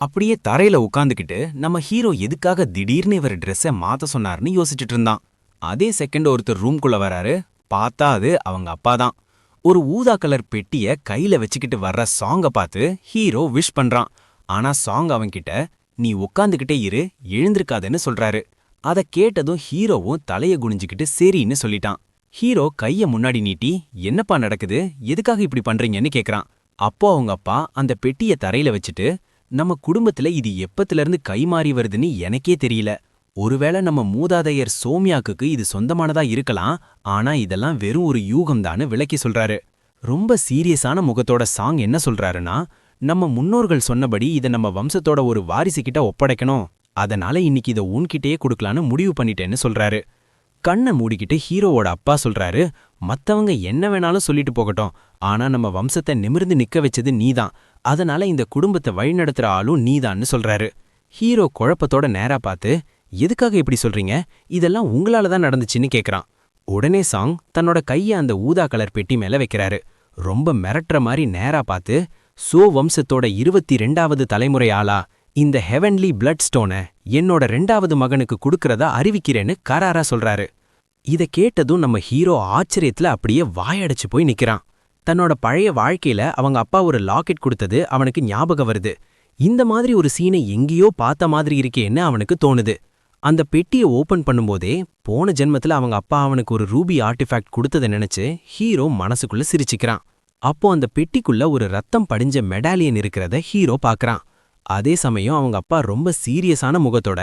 அப்படியே தரையில உட்காந்துக்கிட்டு நம்ம ஹீரோ எதுக்காக திடீர்னு இவர் ட்ரெஸ்ஸை மாத்த சொன்னார்னு யோசிச்சுட்டு இருந்தான். அதே செகண்ட் ஒருத்தர் ரூம்குள்ள வராரு. பார்த்தா அது அவங்க அப்பா தான். ஒரு ஊதா கலர் பெட்டிய கையில வச்சுக்கிட்டு வர்ற சாங்க பார்த்து ஹீரோ விஷ் பண்றான். ஆனா சாங் அவன்கிட்ட நீ உட்காந்துக்கிட்டே இரு, எழுந்திருக்காதன்னு சொல்றாரு. அத கேட்டதும் ஹீரோவும் தலைய குனிஞ்சுக்கிட்டு சரின்னு சொல்லிட்டான். ஹீரோ கைய முன்னாடி நீட்டி என்னப்பா நடக்குது, எதுக்காக இப்படி பண்றீங்கன்னு கேக்குறான். அப்போ அவங்க அப்பா அந்த பெட்டிய தரையில வச்சுட்டு நம்ம குடும்பத்துல இது எப்பத்திலிருந்து கைமாறி வருதுன்னு எனக்கே தெரியல. ஒருவேளை நம்ம மூதாதையர் சோமியாக்குக்கு இது சொந்தமானதா இருக்கலாம், ஆனா இதெல்லாம் வெறும் ஒரு யூகம்தான்னு விளக்கி சொல்றாரு. ரொம்ப சீரியஸான முகத்தோட சாங் என்ன சொல்றாருன்னா, நம்ம முன்னோர்கள் சொன்னபடி இத நம்ம வம்சத்தோட ஒரு வாரிசுகிட்ட ஒப்படைக்கணும், அதனால இன்னைக்கு இத உன்கிட்டயே கொடுக்கலான்னு முடிவு பண்ணிட்டேன்னு சொல்றாரு. கண்ணை மூடிக்கிட்டு ஹீரோவோட அப்பா சொல்றாரு, மத்தவங்க என்ன வேணாலும் சொல்லிட்டு போகட்டும், ஆனா நம்ம வம்சத்தை நிமிர்ந்து நிக்க வச்சது நீதான், அதனால இந்த குடும்பத்தை வழிநடத்துற ஆளும் நீதான்னு சொல்றாரு. ஹீரோ குழப்பத்தோட நேரா பார்த்து, எதுக்காக இப்படி சொல்றீங்க, இதெல்லாம் உங்களால தான் நடந்துச்சுன்னு கேக்குறான். உடனே சாங் தன்னோட கைய அந்த ஊதா கலர் பெட்டி மேல வைக்கிறாரு. ரொம்ப மிரட்டுற மாதிரி நேரா பார்த்து, சோ வம்சத்தோட 22வது தலைமுறை ஆளா இந்த ஹெவன்லி பிளட் ஸ்டோனை என்னோட 2வது மகனுக்கு கொடுக்கறதா அறிவிக்கிறேன்னு கராரா சொல்றாரு. இத கேட்டதும் நம்ம ஹீரோ ஆச்சரியத்துல அப்படியே வாயடைச்சு போய் நிக்கிறான். தன்னோட பழைய வாழ்க்கையில அவங்க அப்பா ஒரு லாக்கெட் கொடுத்தது அவனுக்கு ஞாபகம் வருது. இந்த மாதிரி ஒரு சீனை எங்கேயோ பார்த்த மாதிரி இருக்கேன்னு அவனுக்கு தோணுது. அந்த பெட்டியை ஓபன் பண்ணும்போதே போன ஜென்மத்துல அவங்க அப்பா அவனுக்கு ஒரு ரூபி ஆர்டிஃபேக்ட் கொடுத்ததை நினைச்சு ஹீரோ மனசுக்குள்ள சிரிச்சுக்கிறான். அப்போ அந்த பெட்டிக்குள்ள ஒரு ரத்தம் படிஞ்ச மெடாலியன் இருக்கிறத ஹீரோ பாக்குறான். அதே சமயம் அவங்க அப்பா ரொம்ப சீரியஸான முகத்தோட,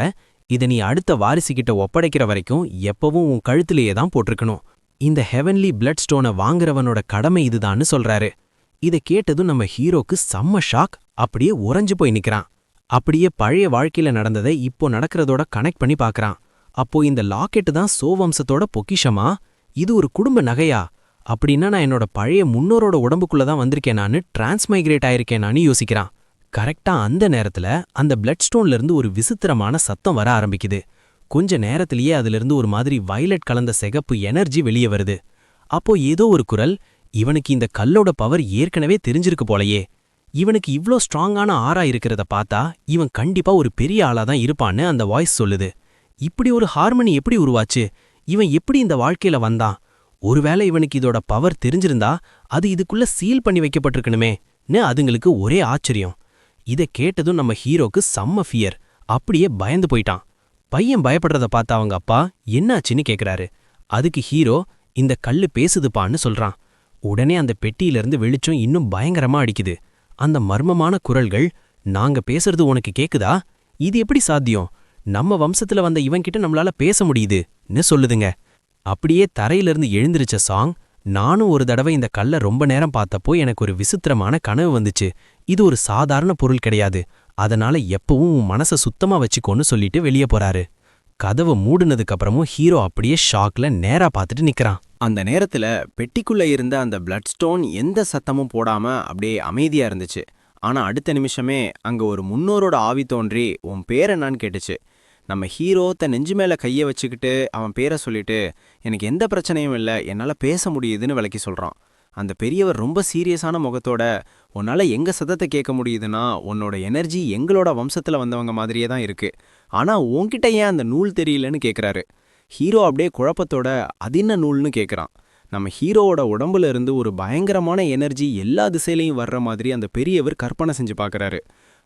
இத நீ அடுத்த வாரிசுகிட்ட ஒப்படைக்கிற வரைக்கும் எப்பவும் உன் கழுத்திலேயே தான் போட்டிருக்கணும், இந்த ஹெவன்லி பிளட் ஸ்டோனை வாங்குறவனோட கடமை இதுதான்னு சொல்றாரு. இத கேட்டதும் நம்ம ஹீரோக்கு செம்ம ஷாக், அப்படியே உறைஞ்சு போய் நிக்கிறான். அப்படியே பழைய வாழ்க்கையில நடந்ததை இப்போ நடக்கிறதோட கனெக்ட் பண்ணி பார்க்கறான். அப்போ இந்த லாக்கெட்டு தான் சோவம்சத்தோட பொக்கிஷமா, இது ஒரு குடும்ப நகையா, அப்படின்னா நான் என்னோட பழைய முன்னோரோட உடம்புக்குள்ள தான் வந்திருக்கேனான்னு டிரான்ஸ்மைக்ரேட் ஆயிருக்கேனான்னு யோசிக்கிறான். கரெக்டா அந்த நேரத்துல அந்த பிளட் ஸ்டோன்ல இருந்து ஒரு விசித்திரமான சத்தம் வர ஆரம்பிக்குது. கொஞ்ச நேரத்திலேயே அதிலிருந்து ஒரு மாதிரி வயலட் கலந்த சிகப்பு எனர்ஜி வெளியே வருது. அப்போ ஏதோ ஒரு குரல், இவனுக்கு இந்த கல்லோட பவர் ஏற்கனவே தெரிஞ்சிருக்கு போலயே, இவனுக்கு இவ்ளோ ஸ்ட்ராங்கான ஆறா இருக்கிறத பார்த்தா இவன் கண்டிப்பா ஒரு பெரிய ஆளா தான் இருப்பான்னு அந்த வாய்ஸ் சொல்லுது. இப்படி ஒரு ஹார்மனி எப்படி உருவாச்சு, இவன் எப்படி இந்த வாழ்க்கையில வந்தான், ஒருவேளை இவனுக்கு இதோட பவர் தெரிஞ்சிருந்தா அது இதுக்குள்ள சீல் பண்ணி வைக்கப்பட்டிருக்கணுமேன்னு அதுங்களுக்கு ஒரே ஆச்சரியம். இத கேட்டதும் நம்ம ஹீரோக்கு செம்ம ஃபியர், அப்படியே பயந்து போயிட்டான். பையன் பயப்படுறத பார்த்த அவங்க அப்பா என்னாச்சுன்னு கேக்குறாரு. அதுக்கு ஹீரோ இந்த கல்லு பேசுதுப்பான்னு சொல்றான். உடனே அந்த பெட்டியிலிருந்து வெளிச்சம் இன்னும் பயங்கரமா அடிக்குது. அந்த மர்மமான குரல்கள், நாங்க பேசுறது உனக்கு கேக்குதா, இது எப்படி சாத்தியம், நம்ம வம்சத்துல வந்த இவன்கிட்ட நம்மளால பேச முடியுதுன்னு சொல்லுதுங்க. அப்படியே தரையிலிருந்து எழுந்திருச்ச சாங், நானும் ஒரு தடவை இந்த கல்ல ரொம்ப நேரம் பார்த்தப்போ எனக்கு ஒரு விசித்திரமான கனவு வந்துச்சு, இது ஒரு சாதாரண பொருள் கிடையாது, அதனால எப்பவும் உன் மனசை சுத்தமா வச்சுக்கோன்னு சொல்லிட்டு வெளியே போறாரு. கதவை மூடுனதுக்கு அப்புறமும் ஹீரோ அப்படியே ஷாக்ல நேரா பார்த்துட்டு நிக்கிறான். அந்த நேரத்துல பெட்டிக்குள்ள இருந்த அந்த பிளட் ஸ்டோன் எந்த சத்தமும் போடாம அப்படியே அமைதியா இருந்துச்சு. ஆனா அடுத்த நிமிஷமே அங்க ஒரு முன்னோரோட ஆவி தோன்றி உன் பேர் என்னான்னு கேட்டுச்சு. நம்ம ஹீரோ தன் நெஞ்சு மேல கைய வச்சுக்கிட்டு அவன் பேரை சொல்லிட்டு, எனக்கு எந்த பிரச்சனையும் இல்லை, என்னால பேச முடியுதுன்னு விளக்கி சொல்றான். அந்த பெரியவர் ரொம்ப சீரியஸான முகத்தோட, உன்னால எங்க சத்தத்தை கேட்க முடியுதுன்னா உன்னோட எனர்ஜி எங்களோட வம்சத்துல வந்தவங்க மாதிரியே தான் இருக்கு, ஆனா உன்கிட்ட ஏன் அந்த நூல் தெரியலன்னு கேக்குறாரு. ஹீரோ அப்படியே குழப்பத்தோட அது என்ன நூல்னு கேக்குறான். நம்ம ஹீரோவோட உடம்புல இருந்து ஒரு பயங்கரமான எனர்ஜி எல்லா திசையிலையும் வர்ற மாதிரி அந்த பெரியவர் கற்பனை செஞ்சு பார்க்கறாரு.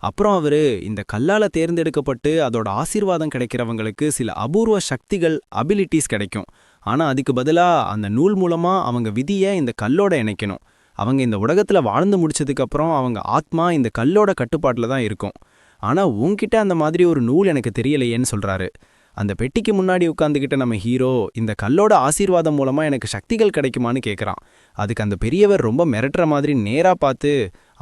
அப்புறம் அவரு இந்த கல்லால தேர்ந்தெடுக்கப்பட்டு அதோட ஆசீர்வாதம் கிடைக்கிறவங்களுக்கு சில அபூர்வ சக்திகள், அபிலிட்டிஸ் கிடைக்கும். ஆனா அதுக்கு பதிலா அந்த நூல் மூலமா அவங்க விதியை இந்த கல்லோட இணைக்கணும். அவங்க இந்த உலகத்துல வாழ்ந்து முடிச்சதுக்கு அப்புறம் அவங்க ஆத்மா இந்த கல்லோட கட்டுப்பாட்டுல தான் இருக்கும். ஆனா உன்கிட்ட அந்த மாதிரி ஒரு நூல் எனக்கு தெரியலையேன்னு சொல்றாரு. அந்த பெட்டிக்கு முன்னாடி உட்காந்துக்கிட்ட நம்ம ஹீரோ இந்த கல்லோட ஆசீர்வாதம் மூலமா எனக்கு சக்திகள் கிடைக்குமான்னு கேட்குறான். அதுக்கு அந்த பெரியவர் ரொம்ப மிரட்டுற மாதிரி நேரா பார்த்து,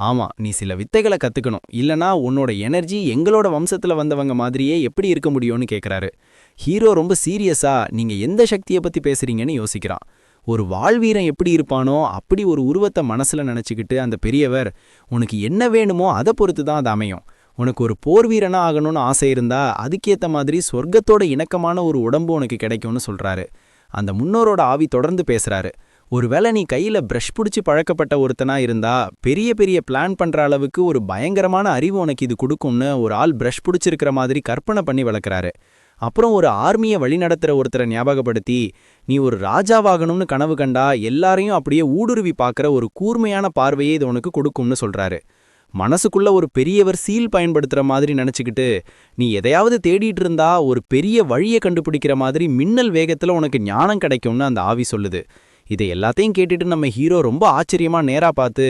ஆமா நீ சில வித்தைகளை கத்துக்கணும், இல்லனா உன்னோட எனர்ஜி எங்களோட வம்சத்துல வந்தவங்க மாதிரியே எப்படி இருக்க முடியும்னு கேட்குறாரு. ஹீரோ ரொம்ப சீரியஸா நீங்க எந்த சக்தியை பத்தி பேசுறீங்கன்னு யோசிக்கிறான். ஒரு வாழ்வீரன் எப்படி இருப்பானோ அப்படி ஒரு உருவத்தை மனசுல நினைச்சுக்கிட்டு அந்த பெரியவர், உனக்கு என்ன வேணுமோ அதை பொறுத்து தான் அது அமையும், உனக்கு ஒரு போர் வீரனா ஆகணும்னு ஆசை இருந்தா அதுக்கேத்த மாதிரி சொர்க்கத்தோட இணக்கமான ஒரு உடம்பு உனக்கு கிடைக்கும்னு சொல்றாரு. அந்த முன்னோரோட ஆவி தொடர்ந்து பேசுறாரு. ஒருவேளை நீ கையில பிரஷ் புடிச்சு பழக்கப்பட்ட ஒருத்தனா இருந்தா பெரிய பெரிய பிளான் பண்ற அளவுக்கு ஒரு பயங்கரமான அறிவு உனக்கு இது கொடுக்கும்னு ஒரு ஆள் பிரஷ் புடிச்சிருக்கிற மாதிரி கற்பனை பண்ணி வளர்க்குறாரு. அப்புறம் ஒரு ஆர்மியை வழிநடத்துற ஒருத்தரை ஞாபகப்படுத்தி நீ ஒரு ராஜாவாகணும்னு கனவு கண்டா எல்லாரையும் அப்படியே ஊடுருவி பார்க்குற ஒரு கூர்மையான பார்வையை இது உனக்கு கொடுக்கும்னு சொல்றாரு. மனசுக்குள்ள ஒரு பெரியவர் சீல் பயன்படுத்துற மாதிரி நினைச்சுக்கிட்டு நீ எதையாவது தேடிட்டு இருந்தா ஒரு பெரிய வழியை கண்டுபிடிக்கிற மாதிரி மின்னல் வேகத்துல உனக்கு ஞானம் கிடைக்கும்னு அந்த ஆவி சொல்லுது. இதை எல்லாத்தையும் கேட்டுட்டு நம்ம ஹீரோ ரொம்ப ஆச்சரியமா நேரா பார்த்து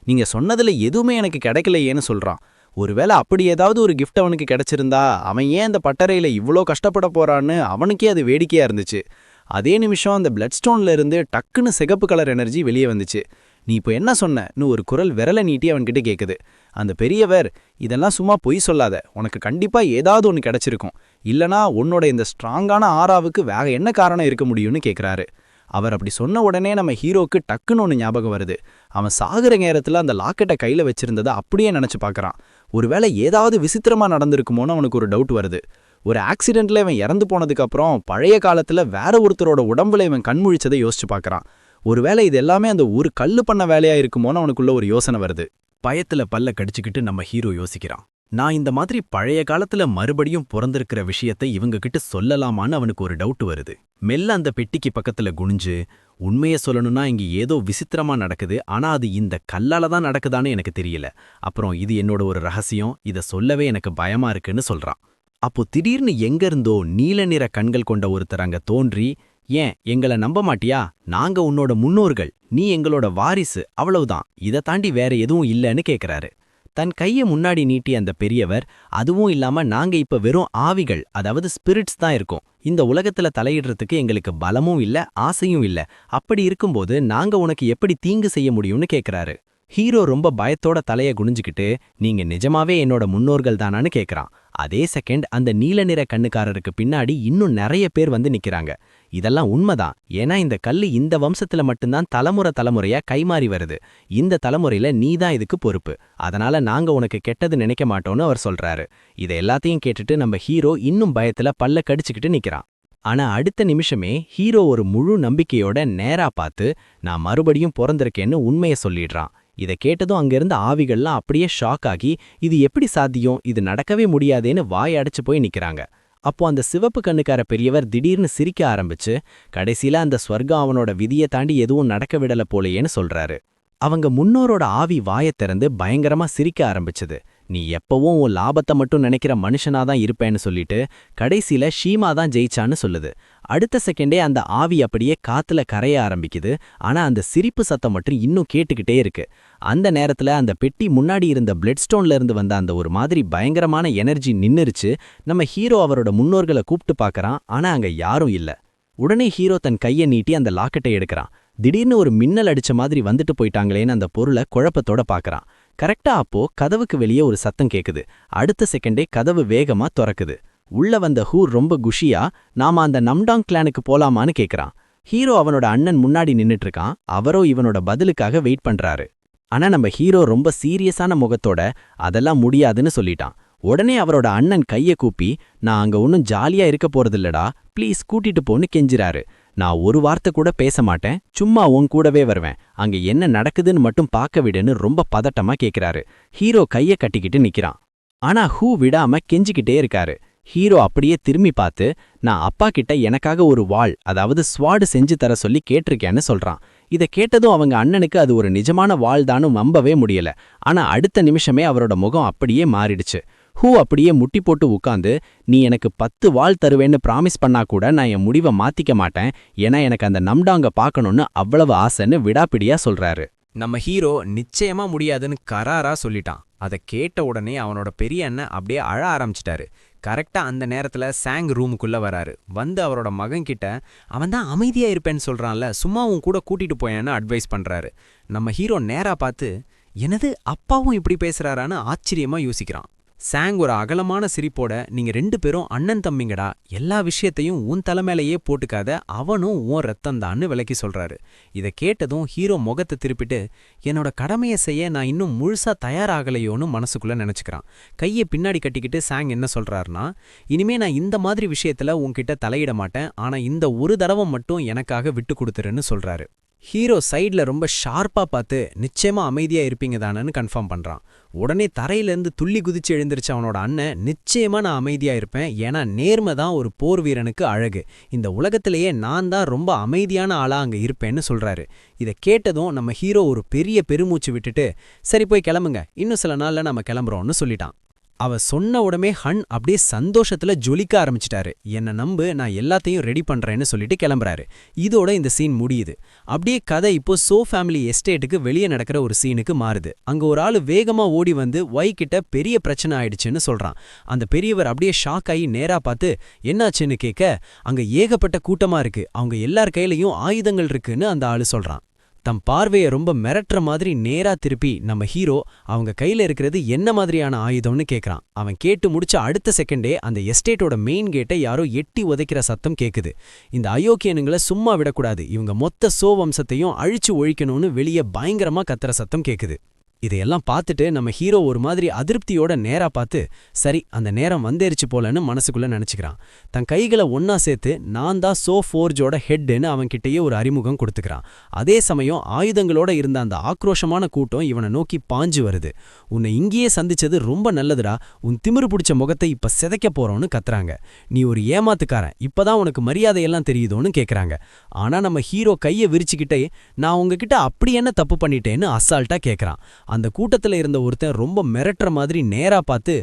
நீங்க சொன்னதுல எதுவுமே எனக்கு கிடைக்கலையேன்னு சொல்றான். ஒருவேளை அப்படி ஏதாவது ஒரு கிஃப்ட் அவனுக்கு கிடைச்சிருந்தா அவன் ஏன் அந்த பட்டறையில இவ்ளோ கஷ்டப்பட போறான்னு அவனுக்கே அது வேடிக்கையா இருந்துச்சு. அதே நிமிஷம் அந்த பிளட் ஸ்டோன்ல இருந்து டக்குன்னு சிகப்பு கலர் எனர்ஜி வெளியே வந்துச்சு. நீ இப்போ என்ன சொன்னன்னு ஒரு குரல் விரலை நீட்டி அவன்கிட்ட கேட்குது. அந்த பெரியவர், இதெல்லாம் சும்மா பொய் சொல்லாத, உனக்கு கண்டிப்பா ஏதாவது ஒன்று கிடைச்சிருக்கும், இல்லனா உன்னோட இந்த ஸ்ட்ராங்கான ஆறாவுக்கு வேற என்ன காரணம் இருக்க முடியும்னு கேட்குறாரு. அவர் அப்படி சொன்ன உடனே நம்ம ஹீரோக்கு டக்குன்னு ஒன்று ஞாபகம் வருது. அவன் சாகுற நேரத்தில் அந்த லாக்கெட்டை கையில் வச்சிருந்ததை அப்படியே நினச்சி பார்க்குறான். ஒருவேளை ஏதாவது விசித்திரமா நடந்திருக்குமோன்னு அவனுக்கு ஒரு டவுட் வருது. ஒரு ஆக்சிடென்ட்ல இவன் இறந்து போனதுக்கப்புறம் பழைய காலத்தில் வேற ஒருத்தரோட உடம்புல இவன் கண்முழிச்சதை யோசிச்சு பார்க்குறான். ஒருவேளை இது எல்லாமே அந்த ஒரு கல்லு பண்ண வேலையா இருக்குமோன்னு அவனுக்குள்ள ஒரு யோசனை வருது. பயத்துல பல்ல கடிச்சுக்கிட்டு நம்ம ஹீரோ யோசிக்கிறான். நான் இந்த மாதிரி பழைய காலத்துல மறுபடியும் பிறந்திருக்கிற விஷயத்தை இவங்க கிட்ட சொல்லலாமான்னு அவனுக்கு ஒரு டவுட் வருது. மெல்ல அந்த பெட்டிக்கு பக்கத்துல குனிஞ்சு, உண்மைய சொல்லணும்னா இங்க ஏதோ விசித்திரமா நடக்குது, ஆனா அது இந்த கல்லால தான் நடக்குதான்னு எனக்கு தெரியல. அப்புறம் இது என்னோட ஒரு ரகசியம், இத சொல்லவே எனக்கு பயமா இருக்குன்னு சொல்றான். அப்போ திடீர்னு எங்க இருந்தோ நீல நிற கண்கள் கொண்ட ஒருத்தர் அங்க தோன்றி, ஏன் எங்கள நம்ப மாட்டியா? நாங்க உன்னோட முன்னோர்கள், நீ எங்களோட வாரிசு, அவ்வளவுதான், இதை தாண்டி வேற எதுவும் இல்லைன்னு கேக்குறாரு. தன் கையை முன்னாடி நீட்டி அந்த பெரியவர், அதுவும் இல்லாம நாங்க இப்ப வெறும் ஆவிகள், அதாவது ஸ்பிரிட்ஸ் தான் இருக்கோம், இந்த உலகத்துல தலையிடுறதுக்கு எங்களுக்கு பலமும் இல்ல, ஆசையும் இல்ல, அப்படி இருக்கும்போது நாங்க உனக்கு எப்படி தீங்கு செய்ய முடியும்னு கேக்குறாரு. ஹீரோ ரொம்ப பயத்தோட தலைய குனிஞ்சுக்கிட்டு, நீங்க நிஜமாவே என்னோட முன்னோர்கள் தானான்னு கேக்குறான். அதே செகண்ட் அந்த நீல நிற கண்ணுக்காரருக்கு பின்னாடி இன்னும் நிறைய பேர் வந்து நிக்கிறாங்க. இதெல்லாம் உண்மைதான், ஏன்னா இந்த கல்லு இந்த வம்சத்துல மட்டும்தான் தலைமுறையா கைமாறி வருது. இந்த தலைமுறையில நீ தான் இதுக்கு பொறுப்பு, அதனால நாங்க உனக்கு கெட்டது நினைக்க மாட்டோம்னு அவர் சொல்றாரு. இதை எல்லாத்தையும் கேட்டுட்டு நம்ம ஹீரோ இன்னும் பயத்துல பல்ல கடிச்சுக்கிட்டு நிக்கிறான். ஆனா அடுத்த நிமிஷமே ஹீரோ ஒரு முழு நம்பிக்கையோட நேரா பார்த்து, நான் மறுபடியும் பிறந்திருக்கேன்னு உண்மையை சொல்லிடுறான். இதை கேட்டதும் அங்கிருந்த ஆவிகள்லாம் அப்படியே ஷாக் ஆகி, இது எப்படி சாத்தியம், இது நடக்கவே முடியாதேன்னு வாய் அடைச்சு போய் நிக்கிறாங்க. அப்போ அந்த சிவப்பு கண்ணுக்கார பெரியவர் திடீர்னு சிரிக்க ஆரம்பிச்சு, கடைசியில அந்த ஸ்வர்க்கம் அவனோட விதியை தாண்டி எதுவும் நடக்க விடல போலையேன்னு சொல்றாரு. அவங்க முன்னோரோட ஆவி வாயத் திறந்து பயங்கரமா சிரிக்க ஆரம்பிச்சது. நீ எப்பவும் உன் லாபத்தை மட்டும் நினைக்கிற மனுஷனாதான் இருப்பேன்னு சொல்லிட்டு கடைசியில ஷீமா தான் ஜெயிச்சான்னு சொல்லுது. அடுத்த செகண்டே அந்த ஆவி அப்படியே காத்துல கரைய ஆரம்பிக்குது. ஆனா அந்த சிரிப்பு சத்தம் மட்டும் இன்னும் கேட்டுக்கிட்டே இருக்கு. அந்த நேரத்துல அந்த பெட்டி முன்னாடி இருந்த பிளட் ஸ்டோன்ல இருந்து வந்த அந்த ஒரு மாதிரி பயங்கரமான எனர்ஜி நின்னுருச்சு. நம்ம ஹீரோ அவரோட முன்னோர்களை கூப்பிட்டு பார்க்கறான், ஆனா அங்க யாரும் இல்ல. உடனே ஹீரோ தன் கையை நீட்டி அந்த லாக்கெட்டை எடுக்கிறான். திடீர்னு ஒரு மின்னல் அடிச்ச மாதிரி வந்துட்டு போயிட்டாங்களேன்னு அந்த பொருளை குழப்பத்தோட பார்க்கறான். கரெக்டா அப்போ கதவுக்கு வெளியே ஒரு சத்தம் கேக்குது. அடுத்த செகண்டே கதவு வேகமா திறக்குது. உள்ள வந்த ஹூ ரொம்ப குஷியா, நாம அந்த நம்டாங் கிளானுக்கு போலாமான்னு கேக்குறான். ஹீரோ அவனோட அண்ணன் முன்னாடி நின்னுட்டு இருக்கான். அவரோ இவனோட பதிலுக்காக வெயிட் பண்றாரு. ஆனா நம்ம ஹீரோ ரொம்ப சீரியஸான முகத்தோட அதெல்லாம் முடியாதுன்னு சொல்லிட்டான். உடனே அவரோட அண்ணன் கைய கூப்பி, நான் அங்க ஒன்னும் ஜாலியா இருக்க போறதில்லடா, ப்ளீஸ் கூட்டிட்டு போன்னு கெஞ்சிராரு. நான் ஒரு வார்த்தை கூட பேச மாட்டேன், சும்மா உன் கூடவே வருவேன், அங்க என்ன நடக்குதுன்னு மட்டும் பார்க்க விடுன்னு ரொம்ப பதட்டமா கேக்குறாரு. ஹீரோ கைய கட்டிக்கிட்டு நிக்கிறான். ஆனா ஹூ விடாம கெஞ்சிக்கிட்டே இருக்காரு. ஹீரோ அப்படியே திரும்பி பார்த்து, நான் அப்பா கிட்ட எனக்காக ஒரு வாள், அதாவது ஸ்வாடு செஞ்சு தர சொல்லி கேட்டிருக்கேன்னு சொல்றான். இதை கேட்டதும் அவங்க அண்ணனுக்கு அது ஒரு நிஜமான வாள் தானும் நம்பவே முடியல. ஆனா அடுத்த நிமிஷமே அவரோட முகம் அப்படியே மாறிடுச்சு. ஹூ அப்படியே முட்டி போட்டு உட்காந்து, நீ எனக்கு 10 வாள் தருவேன்னு ப்ராமிஸ் பண்ணா கூட நான் என் முடிவை மாத்திக்க மாட்டேன், ஏன்னா எனக்கு அந்த நம்டாங்க பார்க்கணும்னு அவ்வளவு ஆசைன்னு விடாப்பிடியா சொல்றாரு. நம்ம ஹீரோ நிச்சயமா முடியாதுன்னு கராரா சொல்லிட்டான். அதை கேட்ட உடனே அவனோட பெரிய அண்ணன் அப்படியே அழ ஆரம்பிச்சிட்டாரு. கரெக்டா அந்த நேரத்துல சாங் ரூமுக்குள்ள வராரு. வந்து அவரோட மகன்கிட்ட, அவன் தான் அமைதியா இருப்பேன்னு சொல்றான்ல, சும்மா உன் கூட கூட்டிட்டு போயேன்னு அட்வைஸ் பண்றாரு. நம்ம ஹீரோ நேரா பார்த்து, என்னது அப்பாவும் இப்படி பேசுறாரான்னு ஆச்சரியமா யோசிக்கிறான். சாங் ஒரு அகலமான சிரிப்போட, நீங்க 2 பேரும் அண்ணன் தம்பிங்கடா, எல்லா விஷயத்தையும் உன் தலைமையிலேயே போட்டுக்காத, அவனும் உன் ரத்தம்தான்னு விளக்கி சொல்றாரு. இதை கேட்டதும் ஹீரோ முகத்தை திருப்பிட்டு, என்னோட கடமையை செய்ய நான் இன்னும் முழுசா தயாராகலையோன்னு மனசுக்குள்ள நினைச்சுக்கிறான். கையை பின்னாடி கட்டிக்கிட்டு சாங் என்ன சொல்றாருன்னா, இனிமே நான் இந்த மாதிரி விஷயத்துல உன்கிட்ட தலையிட மாட்டேன், ஆனா இந்த ஒரு தடவை மட்டும் எனக்காக விட்டு கொடுத்துருன்னு சொல்றாரு. ஹீரோ சைடுல ரொம்ப ஷார்ப்பா பார்த்து நிச்சயமா அமைதியா இருப்பீங்க தானேன்னு கன்ஃபார்ம் பண்றான். உடனே தரையிலேருந்து துள்ளி குதிச்சு எழுந்திருச்ச அவனோட அண்ணன் நிச்சயமா நான் அமைதியா இருப்பேன், ஏன்னா நேர்மை தான் ஒரு போர் வீரனுக்கு அழகு, இந்த உலகத்திலேயே நான் தான் ரொம்ப அமைதியான ஆளா அங்க இருப்பேன்னு சொல்றாரு. இதை கேட்டதும் நம்ம ஹீரோ ஒரு பெரிய பெருமூச்சு விட்டுட்டு சரி போய் கிளம்புங்க, இன்னும் சில நாள்ல நம்ம கிளம்புறோம்னு சொல்லிட்டான். அவ சொன்ன உடனே ஹன் அப்படியே சந்தோஷத்துல ஜொலிக்க ஆரம்பிச்சிட்டாரு. என்ன நம்பு, நான் எல்லாத்தையும் ரெடி பண்றேன்னு சொல்லிட்டு கிளம்புறாரு. இதோட இந்த சீன் முடியுது. அப்படியே கதை இப்போ சோ ஃபேமிலி எஸ்டேட்டுக்கு வெளியே நடக்கிற ஒரு சீனுக்கு மாறுது. அங்க ஒரு ஆளு வேகமா ஓடி வந்து ஒய் கிட்ட பெரிய பிரச்சனை ஆயிடுச்சுன்னு சொல்றான். அந்த பெரியவர் அப்படியே ஷாக் ஆகி நேரா பார்த்து என்னாச்சுன்னு கேட்க, அங்க ஏகப்பட்ட கூட்டமா இருக்கு, அவங்க எல்லார் கையிலயும் ஆயுதங்கள் இருக்குன்னு அந்த ஆளு சொல்றான். தம் பார்வையை ரொம்ப மிரட்டுற மாதிரி நேரா திருப்பி நம்ம ஹீரோ அவங்க கையில இருக்கிறது என்ன மாதிரியான ஆயுதம்னு கேட்கறான். அவன் கேட்டு முடிச்ச அடுத்த செகண்டே அந்த எஸ்டேட்டோட மெயின் கேட்டை யாரோ எட்டி உதைக்கிற சத்தம் கேக்குது. இந்த அயோக்கியனுங்களை சும்மா விடக்கூடாது, இவங்க மொத்த சோ வம்சத்தையும் அழிச்சு ஒழிக்கணும்னு வெளியே பயங்கரமா கத்துற சத்தம் கேக்குது. இதையெல்லாம் பார்த்துட்டு நம்ம ஹீரோ ஒரு மாதிரி அதிருப்தியோட நேரா பார்த்து சரி அந்த நேரம் வந்தேறிச்சு போலன்னு மனசுக்குள்ள நினைச்சுக்கிறான். தன் கைகளை ஒன்னா சேர்த்து நான் தான் சோ ஃபோர்ஜோட ஹெட்னு அவன்கிட்டயே ஒரு அறிமுகம் கொடுத்துக்கிறான். அதே சமயம் ஆயுதங்களோட இருந்த அந்த ஆக்ரோஷமான கூட்டம் இவனை நோக்கி பாஞ்சு வருது. உன்னை இங்கேயே சந்திச்சது ரொம்ப நல்லதுடா, உன் திமிரு பிடிச்ச முகத்தை இப்ப சிதைக்க போறோம்னு கத்துறாங்க. நீ ஒரு ஏமாத்துக்காரன், இப்பதான் உனக்கு மரியாதையெல்லாம் தெரியுதோன்னு கேக்குறாங்க. ஆனா நம்ம ஹீரோ கையை விரிச்சுக்கிட்டே நான் உங்ககிட்ட அப்படி என்ன தப்பு பண்ணிட்டேன்னு அசால்ட்டா கேக்குறான். அந்த கூட்டத்துல இருந்த ஒருத்தன் ரொம்ப மிரட்டுற மாதிரி நேரா பார்த்து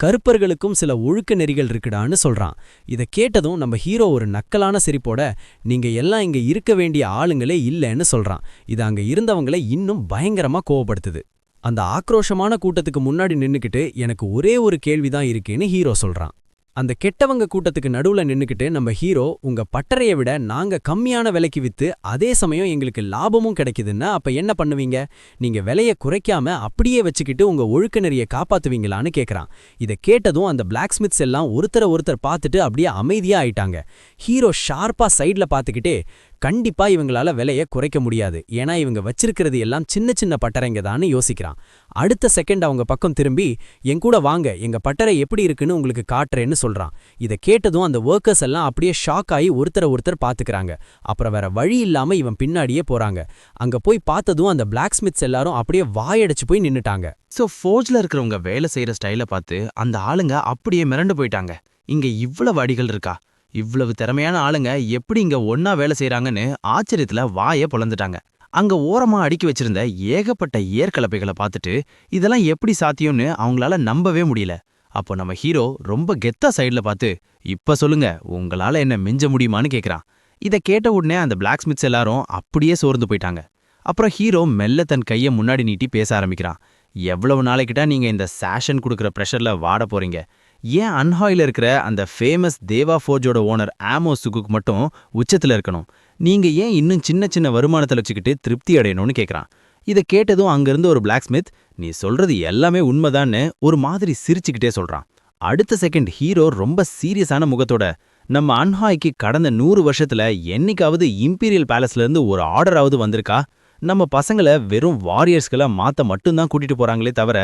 கருப்பர்களுக்கும் சில ஒழுக்க நெறிகள் இருக்குடான்னு சொல்றான். இதை கேட்டதும் நம்ம ஹீரோ ஒரு நக்கலான சிரிப்போட நீங்க எல்லாம் இங்க இருக்க வேண்டிய ஆளுங்களே இல்லைன்னு சொல்றான். இது அங்க இருந்தவங்களை இன்னும் பயங்கரமா கோவப்படுத்துது. அந்த ஆக்ரோஷமான கூட்டத்துக்கு முன்னாடி நின்னுக்கிட்டு எனக்கு ஒரே ஒரு கேள்விதான் இருக்குன்னு ஹீரோ சொல்றான். அந்த கெட்டவங்க கூட்டத்துக்கு நடுவுல நின்னுக்கிட்டு நம்ம ஹீரோ உங்க பட்டறையை விட நாங்க கம்மியான விலைக்கு வித்து அதே சமயம் எங்களுக்கு லாபமும் கிடைக்குதுன்னா அப்ப என்ன பண்ணுவீங்க, நீங்க விலையை குறைக்காம அப்படியே வச்சுக்கிட்டு உங்க ஒழுக்க நெறியை காப்பாத்துவீங்களான்னு கேக்குறான். இதை கேட்டதும் அந்த பிளாக் ஸ்மித்ஸ் எல்லாம் ஒருத்தர் பார்த்துட்டு அப்படியே அமைதியா ஆயிட்டாங்க. ஹீரோ ஷார்ப்பா சைட்ல பார்த்துக்கிட்டே கண்டிப்பா இவங்களால விலையை குறைக்க முடியாது, ஏன்னா இவங்க வச்சிருக்கிறது எல்லாம் சின்ன சின்ன பட்டறைங்க தான்னு யோசிக்கிறான். அடுத்த செகண்ட் அவங்க பக்கம் திரும்பி என் கூட வாங்க, எங்க பட்டறை எப்படி இருக்குன்னு உங்களுக்கு காட்டுறேன்னு சொல்றான். இதை கேட்டதும் அந்த ஒர்க்கர்ஸ் எல்லாம் அப்படியே ஷாக் ஆகி ஒருத்தர் பார்த்துக்கிறாங்க. அப்புறம் வேற வழி இல்லாம இவன் பின்னாடியே போறாங்க. அங்க போய் பார்த்ததும் அந்த பிளாக் ஸ்மித்ஸ் எல்லாரும் அப்படியே வாயடைச்சு போய் நின்னுட்டாங்க. ஸோ ஃபோர்ஜ்ல இருக்கிறவங்க வேலை செய்யற ஸ்டைலை பார்த்து அந்த ஆளுங்க அப்படியே மிரண்டு போயிட்டாங்க. இங்க இவ்வளவு அடிகள் இருக்கா, இவ்வளவு திறமையான ஆளுங்க எப்படி இங்க ஒன்னா வேலை செய்யறாங்கன்னு ஆச்சரியத்துல வாயை பொளந்துட்டாங்க. அங்க ஓரமா அடுக்கி வச்சிருந்த ஏகப்பட்ட ஏற்கலப்பைகளை பார்த்துட்டு இதெல்லாம் எப்படி சாத்தியம்னு அவங்களால நம்பவே முடியல. அப்போ நம்ம ஹீரோ ரொம்ப கெத்தா சைடுல பார்த்து இப்ப சொல்லுங்க, உங்களால என்ன மிஞ்ச முடியுமான்னு கேக்குறான். இதை கேட்ட உடனே அந்த பிளாக் ஸ்மித்ஸ் எல்லாரும் அப்படியே சோர்ந்து போயிட்டாங்க. அப்புறம் ஹீரோ மெல்ல தன் கையை முன்னாடி நீட்டி பேச ஆரம்பிக்கிறான். எவ்வளவு நாளைக்கிட்டா நீங்க இந்த சேஷன் கொடுக்குற ப்ரெஷர்ல வாட போறீங்க? ஏன் அன்ஹாயில் இருக்கிற அந்த ஃபேமஸ் தேவா ஃபோர்ஜோட ஓனர் ஆமோ சுகுக்கு மட்டும் உச்சத்துல இருக்கணும்? நீங்க ஏன் இன்னும் சின்ன சின்ன வருமானத்தில் வச்சுக்கிட்டு திருப்தி அடையணும்னு கேட்குறான். இதை கேட்டதும் அங்கிருந்து ஒரு பிளாக் ஸ்மித் நீ சொல்றது எல்லாமே உண்மைதான்னு ஒரு மாதிரி சிரிச்சுக்கிட்டே சொல்றான். அடுத்த செகண்ட் ஹீரோ ரொம்ப சீரியஸான முகத்தோட நம்ம அன்ஹாய்க்கு கடந்த 100 வருஷத்துல என்னைக்காவது இம்பீரியல் பேலஸ்ல இருந்து ஒரு ஆர்டராவது வந்திருக்கா? நம்ம பசங்களை வெறும் வாரியர்ஸ்களை மாத்த மட்டும்தான் கூட்டிட்டு போறாங்களே தவிர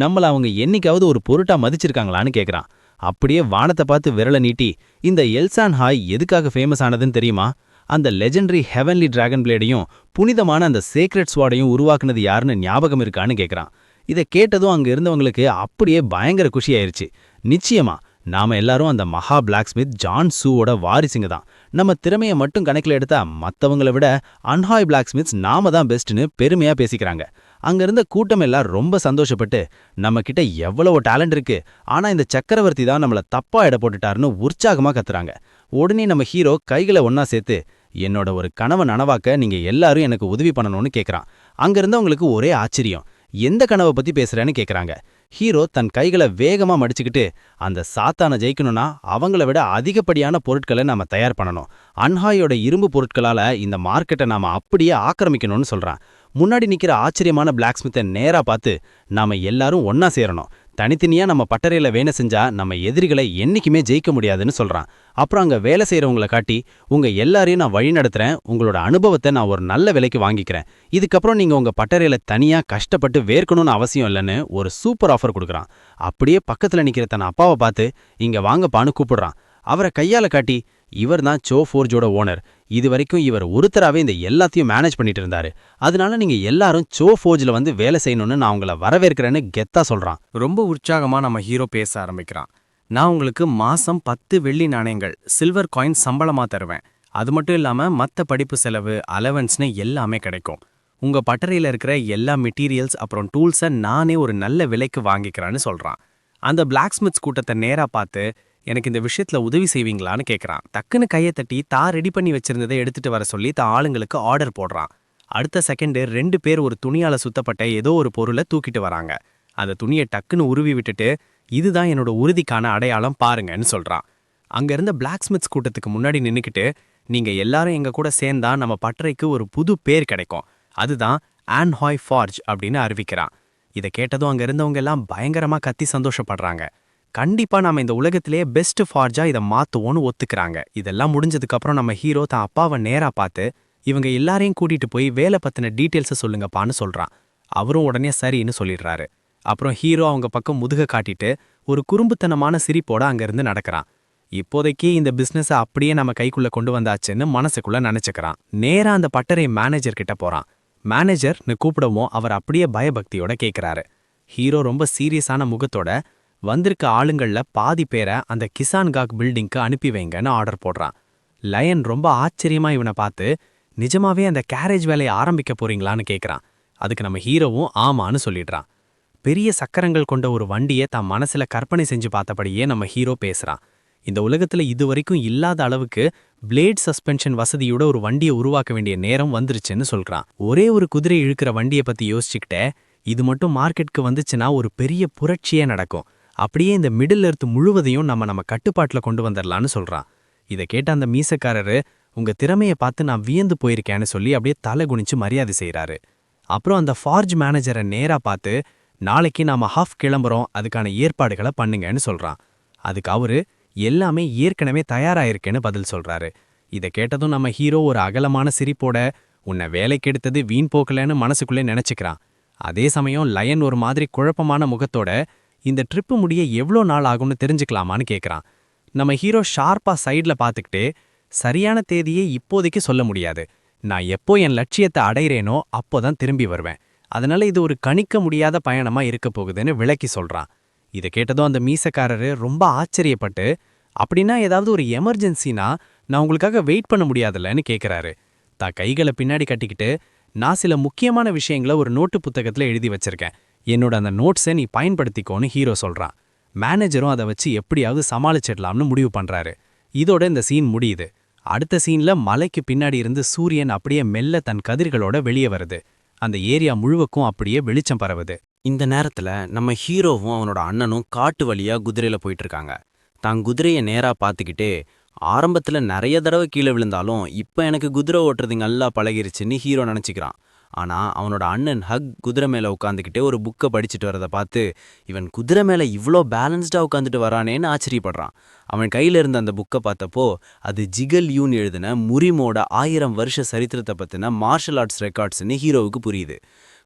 நம்மள அவங்க என்னைக்காவது ஒரு பொருட்டா மதிச்சிருக்காங்களான்னு கேக்குறான். அப்படியே வானத்தை பார்த்து விரல நீட்டி இந்த எல்சான் ஹாய் எதுக்காக ஃபேமஸ் ஆனதுன்னு தெரியுமா? அந்த லெஜெண்டரி ஹெவன்லி டிராகன் பிளேடையும் புனிதமான அந்த சேக்ரெட் ஸ்வாடையும் உருவாக்குனது யாருன்னு ஞாபகம் இருக்கான்னு கேக்குறான். இதை கேட்டதும் அங்க இருந்தவங்களுக்கு அப்படியே பயங்கர குஷி ஆயிருச்சு. நிச்சயமா நாம எல்லாரும் அந்த மகா பிளாக் ஸ்மித் ஜான் சூவோட வாரிசுங்க தான். நம்ம திறமையை மட்டும் கணக்கில் எடுத்தா மற்றவங்களை விட அன்ஹாய் பிளாக் ஸ்மித்ஸ் நாம தான் பெஸ்ட்னு பெருமையா பேசிக்கிறாங்க. அங்க இருந்த கூட்டம் எல்லாம் ரொம்ப சந்தோஷப்பட்டு நம்ம கிட்ட எவ்வளவு டேலண்ட் இருக்கு, ஆனா இந்த சக்கரவர்த்தி தான் நம்மள தப்பா எடை போட்டுட்டாருன்னு உற்சாகமா கத்துறாங்க. உடனே நம்ம ஹீரோ கைகளை ஒன்னா சேர்த்து என்னோட ஒரு கனவை நனவாக்க நீங்க எல்லாரும் எனக்கு உதவி பண்ணணும்னு கேக்குறான். அங்க இருந்தவங்களுக்கு ஒரே ஆச்சரியம். எந்த கனவை பத்தி பேசுறேன்னு கேக்குறாங்க. ஹீரோ தன் கைகளை வேகமா மடிச்சுக்கிட்டு அந்த சாத்தானை ஜெயிக்கணும்னா அவங்கள விட அதிகப்படியான பொருட்களை நாம தயார் பண்ணணும், அன்ஹாயோட இரும்பு பொருட்களால இந்த மார்க்கெட்டை நாம அப்படியே ஆக்கிரமிக்கணும்னு சொல்றான். முன்னாடி நிக்கிற ஆச்சரியமான பிளாக் ஸ்மித்தை நேரா பார்த்து நாம எல்லாரும் ஒன்னா சேரணும், தனித்தனியா நம்ம பட்டறையில வேலை செஞ்சா நம்ம எதிரிகளை என்னைக்குமே ஜெயிக்க முடியாதுன்னு சொல்றான். அப்புறம் அங்க வேலை செய்யறவங்களை காட்டி உங்க எல்லாரையும் நான் வழி நடத்துறேன், உங்களோட அனுபவத்தை நான் ஒரு நல்ல விலைக்கு வாங்கிக்கிறேன், இதுக்கப்புறம் நீங்க உங்க பட்டறையில தனியா கஷ்டப்பட்டு வேர்க்கணும்னு அவசியம் இல்லைன்னு ஒரு சூப்பர் ஆஃபர் கொடுக்குறான். அப்படியே பக்கத்துல நிக்கிற தன் அப்பாவை பார்த்து இங்க வாங்கப்பான்னு கூப்பிடுறான். அவரை கையால காட்டி இவர் தான் சோ ஃபோர்ஜோட ஓனர். இது வரைக்கும் இவர் ஒருத்தராவே இந்த எல்லாத்தையும் மேனேஜ் பண்ணிட்டு இருந்தாரு. அதனால நீங்க எல்லாரும் சோ ஃபோர்ஜ்ல வந்து வேலை செய்யணும்னு நான் உங்களை வரவேற்கிறேன்னு கெத்தா சொல்றான். ரொம்ப உற்சாகமா நம்ம ஹீரோ பேச ஆரம்பிக்கிறான். நான் உங்களுக்கு மாசம் 10 வெள்ளி நாணயங்கள் சில்வர் காயின் சம்பளமா தருவேன். அது மட்டும் இல்லாம மத்த படிப்பு செலவு அலவன்ஸ்னு எல்லாமே கிடைக்கும். உங்க பட்டறையில இருக்கிற எல்லா மெட்டீரியல்ஸ் அப்புறம் டூல்ஸை நானே ஒரு நல்ல விலைக்கு வாங்கிக்கிறேன்னு சொல்றான். அந்த பிளாக்ஸ்மித்ஸ் கூட்டத்தை நேரா பார்த்து எனக்கு இந்த விஷயத்துல உதவி செய்வீங்களான்னு கேட்கறான். டக்குன்னு கையை தட்டி தான் ரெடி பண்ணி வச்சிருந்ததை எடுத்துட்டு வர சொல்லி தான் ஆளுங்களுக்கு ஆர்டர் போடுறான். அடுத்த செகண்டு 2 பேர் ஒரு துணியால சுத்தப்பட்ட ஏதோ ஒரு பொருளை தூக்கிட்டு வராங்க. அந்த துணியை டக்குன்னு உருவி விட்டுட்டு இதுதான் என்னோட உறுதிக்கான அடையாளம் பாருங்கன்னு சொல்றான். அங்க இருந்த பிளாக்ஸ்மித்ஸ் கூட்டத்துக்கு முன்னாடி நின்னுக்கிட்டு நீங்க எல்லாரும் எங்க கூட சேர்ந்தா நம்ம பட்டறைக்கு ஒரு புது பேர் கிடைக்கும், அதுதான் ஆன்ஹாய் ஃபார்ஜ் அப்படின்னு அறிவிக்கிறான். இதை கேட்டதும் அங்க இருந்தவங்க எல்லாம் பயங்கரமா கத்தி சந்தோஷப்படுறாங்க. கண்டிப்பா நாம இந்த உலகத்திலேயே பெஸ்ட் ஃபார்ஜா இதை மாத்துவோன்னு ஒத்துக்கிறாங்க. இதெல்லாம் முடிஞ்சதுக்கு அப்புறம் நம்ம ஹீரோ தான் அப்பாவை நேரா பார்த்து இவங்க எல்லாரையும் கூட்டிட்டு போய் வேலை பத்தின டீட்டெயில்ஸை சொல்லுங்கப்பான்னு சொல்றான். அவரும் உடனே சரின்னு சொல்லிடுறாரு. அப்புறம் ஹீரோ அவங்க பக்கம் முதுக காட்டிட்டு ஒரு குறும்புத்தனமான சிரிப்போட அங்கிருந்து நடக்கிறான். இப்போதைக்கு இந்த பிசினஸை அப்படியே நம்ம கைக்குள்ள கொண்டு வந்தாச்சுன்னு மனசுக்குள்ள நினைச்சுக்கிறான். நேரா அந்த பட்டறை மேனேஜர் கிட்ட போறான். மேனேஜர்னு கூப்பிடவும் அவர் அப்படியே பயபக்தியோட கேட்கிறாரு. ஹீரோ ரொம்ப சீரியஸான முகத்தோட வந்திருக்க ஆளுங்கள்ல பாதி பேரை அந்த கிசான்காக் பில்டிங்க்கு அனுப்பி வைங்கன்னு ஆர்டர் போடுறான். லயன் ரொம்ப ஆச்சரியமா இவனை பார்த்து நிஜமாவே அந்த கேரேஜ் வேலையை ஆரம்பிக்க போறீங்களான்னு கேட்குறான். அதுக்கு நம்ம ஹீரோவும் ஆமான்னு சொல்லிடுறான். பெரிய சக்கரங்கள் கொண்ட ஒரு வண்டியை தான் மனசுல கற்பனை செஞ்சு பார்த்தபடியே நம்ம ஹீரோ பேசுறான். இந்த உலகத்துல இதுவரைக்கும் இல்லாத அளவுக்கு பிளேட் சஸ்பென்ஷன் வசதியோட ஒரு வண்டியை உருவாக்க வேண்டிய நேரம் வந்துருச்சுன்னு சொல்றான். ஒரே ஒரு குதிரை இழுக்கிற வண்டியை பத்தி யோசிச்சுக்கிட்டே இது மட்டும் மார்க்கெட்டுக்கு வந்துச்சுன்னா ஒரு பெரிய புரட்சியே நடக்கும். அப்படியே இந்த மிடில் எர்த் முழுவதையும் நம்ம கட்டுப்பாட்டுல கொண்டு வந்துடலான்னு சொல்றான். இதை கேட்ட அந்த மீசக்காரரு உங்க திறமையை பார்த்து நான் வியந்து போயிருக்கேன்னு சொல்லி அப்படியே தலை குனிச்சு மரியாதை செய்யறாரு. அப்புறம் அந்த ஃபார்ஜ் மேனேஜரை நேரா பார்த்து நாளைக்கு நாம ஹாஃப் கிளம்புறோம், அதுக்கான ஏற்பாடுகளை பண்ணுங்கன்னு சொல்றான். அதுக்கு அவரு எல்லாமே ஏற்கனவே தயாராயிருக்கேன்னு பதில் சொல்றாரு. இதை கேட்டதும் நம்ம ஹீரோ ஒரு அகலமான சிரிப்போட உன்னை வேலைக்கு எடுத்தது வீண் போக்கலன்னு மனசுக்குள்ளே நினைச்சுக்கிறான். அதே சமயம் லயன் ஒரு மாதிரி குழப்பமான முகத்தோட இந்த ட்ரிப்பு முடிய எவ்வளோ நாள் ஆகும்னு தெரிஞ்சுக்கலாமான்னு கேட்குறான். நம்ம ஹீரோ ஷார்ப்பா சைட்ல பார்த்துக்கிட்டே சரியான தேதியே இப்போதைக்கு சொல்ல முடியாது, நான் எப்போ என் லட்சியத்தை அடையிறேனோ அப்போதான் திரும்பி வருவேன், அதனால இது ஒரு கணிக்க முடியாத பயணமா இருக்க போகுதுன்னு விளக்கி சொல்றான். இதை கேட்டதும் அந்த மீசக்காரரு ரொம்ப ஆச்சரியப்பட்டு அப்படின்னா ஏதாவது ஒரு எமர்ஜென்சினா நான் உங்களுக்காக வெயிட் பண்ண முடியாதுல்லன்னு கேட்குறாரு. தான் கைகளை பின்னாடி கட்டிக்கிட்டு நான் சில முக்கியமான விஷயங்களை ஒரு நோட்டு புத்தகத்தில் எழுதி வச்சிருக்கேன், என்னோட அந்த நோட்ஸை நீ பயன்படுத்திக்கோன்னு ஹீரோ சொல்றான். மேனேஜரும் அதை வச்சு எப்படியாவது சமாளிச்சிடலாம்னு முடிவு பண்றாரு. இதோட இந்த சீன் முடியுது. அடுத்த சீன்ல மலைக்கு பின்னாடி இருந்து சூரியன் அப்படியே மெல்ல தன் கதிர்களோட வெளியே வருது. அந்த ஏரியா முழுவக்கும் அப்படியே வெளிச்சம் பரவுது. இந்த நேரத்துல நம்ம ஹீரோவும் அவனோட அண்ணனும் காட்டு வழியா குதிரையில போயிட்டு இருக்காங்க. தான் குதிரையை நேரா பார்த்துக்கிட்டே ஆரம்பத்துல நிறைய தடவை கீழே விழுந்தாலும் இப்ப எனக்கு குதிரை ஓட்டுறது நல்லா பழகிருச்சுன்னு ஹீரோ நினைச்சுக்கிறான். ஆனா அவனோட அண்ணன் ஹக் குதிரை மேல உட்காந்துக்கிட்டே ஒரு புக்கை படிச்சுட்டு வரதை பார்த்து இவன் குதிரை மேல இவ்வளோ பேலன்ஸ்டா உட்காந்துட்டு வரானேன்னு ஆச்சரியப்படுறான். அவன் கையில இருந்த அந்த புக்கை பார்த்தப்போ அது ஜிகல் யூன் எழுதின முரிமோட 1000 வருஷ சரித்திரத்தை பத்தின மார்ஷல் ஆர்ட்ஸ் ரெக்கார்ட்ஸ்னு ஹீரோவுக்கு புரியுது.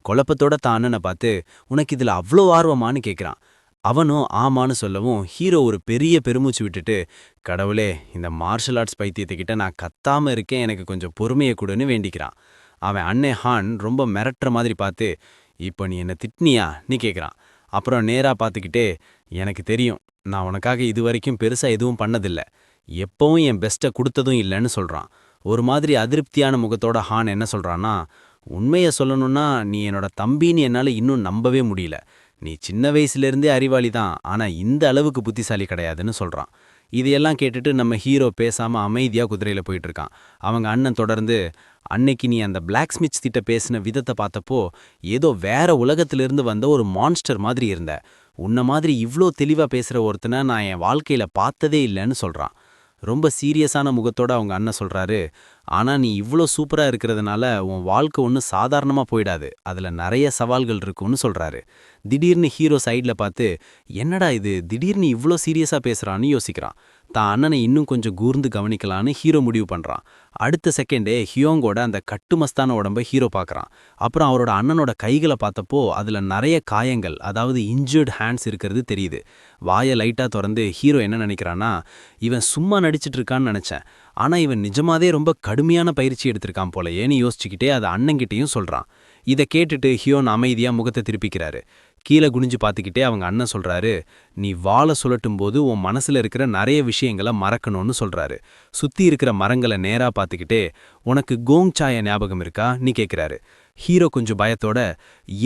குழப்பத்தோட தான் அண்ணனை பார்த்து உனக்கு இதுல அவ்வளோ ஆர்வமானு கேட்குறான். அவனும் ஆமான்னு சொல்லவும் ஹீரோ ஒரு பெரிய பெருமூச்சு விட்டுட்டு கடவுளே, இந்த மார்ஷல் ஆர்ட்ஸ் பைத்தியத்துக்கிட்ட நான் கத்தாம இருக்கேன், எனக்கு கொஞ்சம் பொறுமையை கொடுன்னு வேண்டிக்கிறான். அவன் அண்ணே ஹான் ரொம்ப மிரட்டுற மாதிரி பார்த்து இப்போ நீ என்ன திட்னியா நீ கேட்குறான். அப்புறம் நேராக பார்த்துக்கிட்டே எனக்கு தெரியும், நான் உனக்காக இது வரைக்கும் பெருசாக எதுவும் பண்ணதில்லை, எப்பவும் என் பெஸ்ட்டை கொடுத்ததும் இல்லைன்னு சொல்கிறான். ஒரு மாதிரி அதிருப்தியான முகத்தோட ஹான் என்ன சொல்கிறான்னா, உண்மையை சொல்லணும்னா நீ என்னோட தம்பின்னு என்னால் இன்னும் நம்பவே முடியல, நீ சின்ன வயசுலேருந்தே அறிவாளி தான், ஆனால் இந்த அளவுக்கு புத்திசாலி கிடையாதுன்னு சொல்கிறான். இதையெல்லாம் கேட்டுட்டு நம்ம ஹீரோ பேசாமல் அமைதியாக குதிரையில் போயிட்டுருக்கான். அவங்க அண்ணன் தொடர்ந்து அன்னைக்கு நீ அந்த பிளாக் ஸ்மித்ஸ் கிட்ட பேசின விதத்தை பார்த்தப்போ ஏதோ வேற உலகத்திலிருந்து வந்த ஒரு மான்ஸ்டர் மாதிரி இருந்த, உன்ன மாதிரி இவ்வளோ தெளிவாக பேசுகிற ஒருத்தனை நான் என் வாழ்க்கையில் பார்த்ததே இல்லைன்னு சொல்கிறான். ரொம்ப சீரியஸான முகத்தோட அவங்க அண்ணன் சொல்கிறாரு, ஆனால் நீ இவ்வளோ சூப்பராக இருக்கிறதுனால உன் வாழ்க்கை ஒன்றும் சாதாரணமாக போயிடாது, அதில் நிறைய சவால்கள் இருக்குன்னு சொல்கிறாரு. திடீர்னு ஹீரோ சைடில் பார்த்து என்னடா இது திடீர்னு இவ்வளோ சீரியஸாக பேசுகிறான்னு யோசிக்கிறான். தான் அண்ணனை இன்னும் கொஞ்சம் கூர்ந்து கவனிக்கலான்னு ஹீரோ முடிவு பண்றான். அடுத்த செகண்டே ஹியோங்கோட அந்த கட்டுமஸ்தான உடம்ப ஹீரோ பார்க்கறான். அப்புறம் அவரோட அண்ணனோட கைகளை பார்த்தப்போ அதுல நிறைய காயங்கள், அதாவது இன்ஜர்ட் ஹேண்ட்ஸ் இருக்கிறது தெரியுது. வாயை லைட்டா திறந்து ஹீரோ என்ன நினைக்கிறான்னா, இவன் சும்மா நடிச்சிட்டு இருக்கான்னு நினைச்சேன், ஆனா இவன் நிஜமாவே ரொம்ப கடுமையான பயிற்சி எடுத்திருக்கான் போலயேன்னு யோசிச்சுக்கிட்டே அதை அண்ணன்கிட்டையும் சொல்றான். இதை கேட்டுட்டு ஹியோன் அமைதியா முகத்தை திருப்பிக்கிறாரு. கீழே குனிஞ்சு பார்த்துக்கிட்டே அவங்க அண்ணன் சொல்றாரு, நீ வாழை சுழட்டும் போது உன் மனசுல இருக்கிற நிறைய விஷயங்களை மறக்கணும்னு சொல்றாரு. சுத்தி இருக்கிற மரங்களை நேரா பார்த்துக்கிட்டே, உனக்கு கோங் சாய ஞாபகம் இருக்கா நீ கேட்கிறாரு. ஹீரோ கொஞ்சம் பயத்தோட,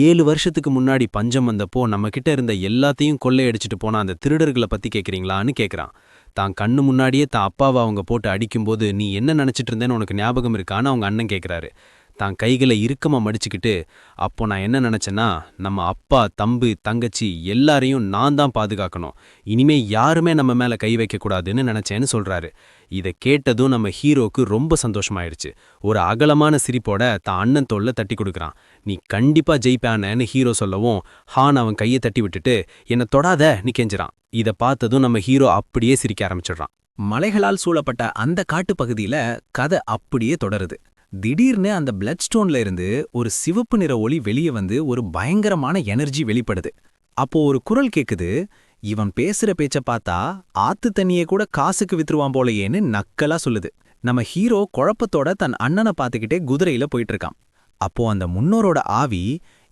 7 வருஷத்துக்கு முன்னாடி பஞ்சம் வந்தப்போ நம்ம கிட்ட இருந்த எல்லாத்தையும் கொள்ளையடிச்சிட்டு போன அந்த திருடர்களை பத்தி கேட்குறீங்களான்னு கேட்குறான். தான் கண்ணு முன்னாடியே தான் அப்பாவை அவங்க போட்டு அடிக்கும்போது நீ என்ன நினைச்சிட்டு இருந்தேன்னு உனக்கு ஞாபகம் இருக்கான்னு அவங்க அண்ணன் கேட்குறாரு. தான் கைகளை இறுக்கமாக மடிச்சுக்கிட்டு, அப்போ நான் என்ன நினச்சேன்னா, நம்ம அப்பா, தம்பி, தங்கச்சி எல்லாரையும் நான் தான் பாதுகாக்கணும், இனிமே யாருமே நம்ம மேலே கை வைக்கக்கூடாதுன்னு நினச்சேன்னு சொல்கிறாரு. இதை கேட்டதும் நம்ம ஹீரோக்கு ரொம்ப சந்தோஷமாயிடுச்சு. ஒரு அகலமான சிரிப்போட தான் அண்ணன் தோல்ல தட்டி கொடுக்குறான். நீ கண்டிப்பாக ஜெயிப்பானேன்னு ஹீரோ சொல்லவும் ஹான் அவன் கையை தட்டி விட்டுட்டு, என்னை தொடாத நீ கெஞ்சுறான். இதை பார்த்ததும் நம்ம ஹீரோ அப்படியே சிரிக்க ஆரம்பிச்சிடுறான். மலைகளால் சூழப்பட்ட அந்த காட்டுப்பகுதியில கதை அப்படியே தொடருது. திடீர்னு அந்த பிளட் ஸ்டோன்ல இருந்து ஒரு சிவப்பு நிற ஒளி வெளியே வந்து ஒரு பயங்கரமான எனர்ஜி வெளிப்படுது. அப்போ ஒரு குரல் கேக்குது, இவன் பேசுற பேச்ச பார்த்தா ஆத்து தண்ணியை கூட காசுக்கு வித்துருவான் போலயேன்னு நக்கலா சொல்லுது. நம்ம ஹீரோ குழப்பத்தோட தன் அண்ணனை பார்த்துக்கிட்டே குதிரையில போயிட்டு இருக்கான். அப்போ அந்த முன்னோரோட ஆவி,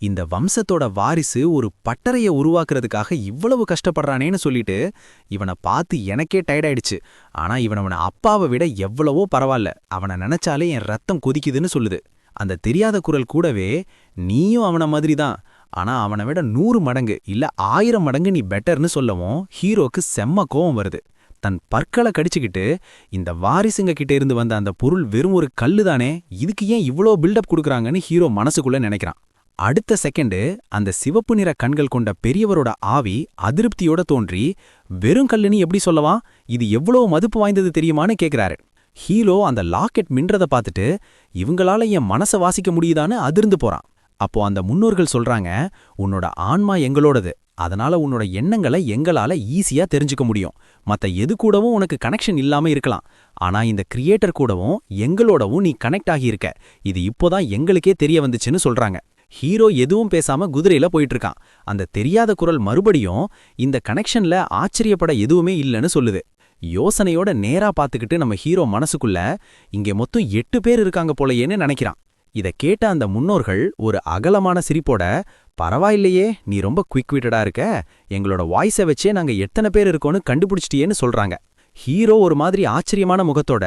இந்த வம்சத்தோட வாரிசு ஒரு பட்டறைய உருவாக்குறதுக்காக இவ்வளவு கஷ்டப்படுறானேன்னு சொல்லிட்டு, இவனை பார்த்து எனக்கே டயர்டாயிடுச்சு, ஆனா இவனவன அப்பாவை விட எவ்வளவோ பரவாயில்ல, அவனை நினைச்சாலே என் ரத்தம் கொதிக்குதுன்னு சொல்லுது. அந்த தெரியாத குரல் கூடவே, நீயும் அவன மாதிரி தான், ஆனா அவனை விட 100 மடங்கு இல்ல 1000 மடங்கு நீ பெட்டர்னு சொல்லவும் ஹீரோக்கு செம்ம கோவம் வருது. தன் பற்களை கடிச்சுக்கிட்டு, இந்த வாரிசுங்க கிட்ட இருந்து வந்த அந்த பொருள் வெறும் ஒரு கல்லுதானே, இதுக்கு ஏன் இவ்வளோ பில்டப் கொடுக்குறாங்கன்னு ஹீரோ மனசுக்குள்ள நினைக்கிறான். அடுத்த செகண்டு அந்த சிவப்பு நிற கண்கள் கொண்ட பெரியவரோட ஆவி அதிருப்தியோட தோன்றி, வெறும் கல்லுன்னு எப்படி சொல்லவா, இது எவ்வளோ மதிப்பு வாய்ந்தது தெரியுமான்னு கேட்கிறாரு. ஹீரோ அந்த லாக்கெட் மின்றதை பார்த்துட்டு, இவங்களால என் மனசை வாசிக்க முடியுதான்னு அதிர்ந்து போறான். அப்போ அந்த முன்னோர்கள் சொல்றாங்க, உன்னோட ஆன்மா எங்களோடது, அதனால உன்னோட எண்ணங்களை எங்களால ஈஸியா தெரிஞ்சுக்க முடியும். மத்த எது கூடவும் உனக்கு கனெக்ஷன் இல்லாம இருக்கலாம், ஆனா இந்த கிரியேட்டர் கூடவும் எங்களோடவும் நீ கனெக்ட் ஆகியிருக்க, இது இப்போதான் எங்களுக்கே தெரிய வந்துச்சுன்னு சொல்றாங்க. ஹீரோ எதுவும் பேசாம குதிரையில போயிட்டு இருக்கான். அந்த தெரியாத குரல் மறுபடியும் இந்த கனெக்ஷன்ல ஆச்சரியப்பட எதுவுமே இல்லைன்னு சொல்லுது. யோசனையோட நேரா பார்த்துக்கிட்டு நம்ம ஹீரோ மனசுக்குள்ள, இங்கே மொத்தம் 8 பேர் இருக்காங்க போலயேன்னு நினைக்கிறான். இதை கேட்ட அந்த முன்னோர்கள் ஒரு அகலமான சிரிப்போட, பரவாயில்லையே நீ ரொம்ப குவிக் விட்டடா இருக்க, எங்களோட வாய்ஸை வச்சே நாங்க எத்தனை பேர் இருக்கோன்னு கண்டுபிடிச்சிட்டியேன்னு சொல்றாங்க. ஹீரோ ஒரு மாதிரி ஆச்சரியமான முகத்தோட,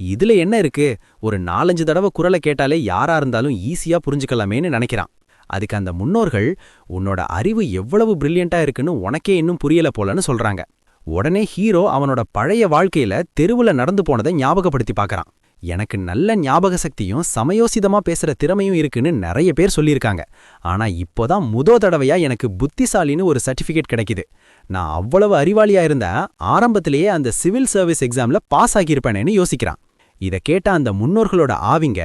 இதுல என்ன இருக்கு, ஒரு 4-5 தடவை குரலை கேட்டாலே யாரா இருந்தாலும் ஈஸியா புரிஞ்சுக்கலாமேன்னு நினைக்கிறான். அதுக்கு அந்த முன்னோர்கள், உன்னோட அறிவு எவ்வளவு பிரில்லியண்டா இருக்குன்னு உனக்கே இன்னும் புரியல போலன்னு சொல்றாங்க. உடனே ஹீரோ அவனோட பழைய வாழ்க்கையில தெருவுல நடந்து போனதை ஞாபகப்படுத்தி பார்க்கறான். எனக்கு நல்ல ஞாபக சக்தியும் சமயோசிதமா பேசுற திறமையும் இருக்குன்னு நிறைய பேர் சொல்லியிருக்காங்க, ஆனா இப்போதான் தடவையா எனக்கு புத்திசாலின்னு ஒரு சர்டிஃபிகேட் கிடைக்குது. நான் அவ்வளவு அறிவாளியா இருந்தா ஆரம்பத்திலேயே அந்த சிவில் சர்வீஸ் எக்ஸாம்ல பாஸ் ஆகியிருப்பேனேன்னு யோசிக்கிறான். இதை கேட்ட அந்த முன்னோர்களோட ஆவிங்க,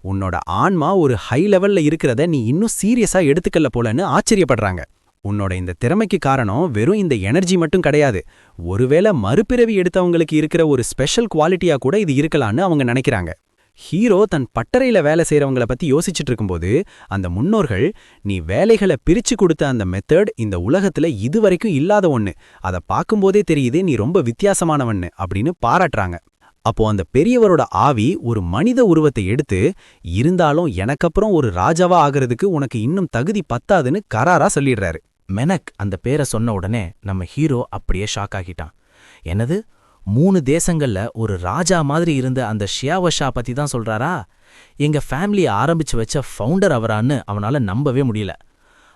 உன்னோட ஆன்மா ஒரு ஹை லெவல்ல இருக்கிறத நீ இன்னும் சீரியஸா எடுத்துக்கல போலன்னு ஆச்சரியப்படுறாங்க. உன்னோட இந்த திறமைக்கு காரணம் வெறும் இந்த எனர்ஜி மட்டும் கிடையாது, ஒருவேளை மறுபிறவி எடுத்தவங்களுக்கு இருக்கிற ஒரு ஸ்பெஷல் குவாலிட்டியா கூட இது இருக்கலான்னு அவங்க நினைக்கிறாங்க. ஹீரோ தன் பட்டறையில வேலை செய்யறவங்கள பத்தி யோசிச்சுட்டு இருக்கும்போது அந்த முன்னோர்கள், நீ வேலைகளை பிரிச்சு கொடுத்த அந்த மெத்தட் இந்த உலகத்துல இதுவரைக்கும் இல்லாத ஒண்ணு, அதை பார்க்கும்போதே தெரியுது நீ ரொம்ப வித்தியாசமானவன்னு அப்படின்னு பாராட்டுறாங்க. அப்போ அந்த பெரியவரோட ஆவி ஒரு மனித உருவத்தை எடுத்து, இருந்தாலும் எனக்கப்புறம் ஒரு ராஜாவா ஆகிறதுக்கு உனக்கு இன்னும் தகுதி பத்தாதுன்னு கராரா சொல்லிடுறாரு. மெனக் அந்த பேரை சொன்ன உடனே நம்ம ஹீரோ அப்படியே ஷாக் ஆகிட்டான். என்னது, 3 தேசங்கள்ல ஒரு ராஜா மாதிரி இருந்த அந்த ஷியாவஷா பத்தி தான் சொல்றாரா? எங்க ஃபேமிலியை ஆரம்பிச்சு வச்ச ஃபவுண்டர் அவரான்னு அவனால நம்பவே முடியல.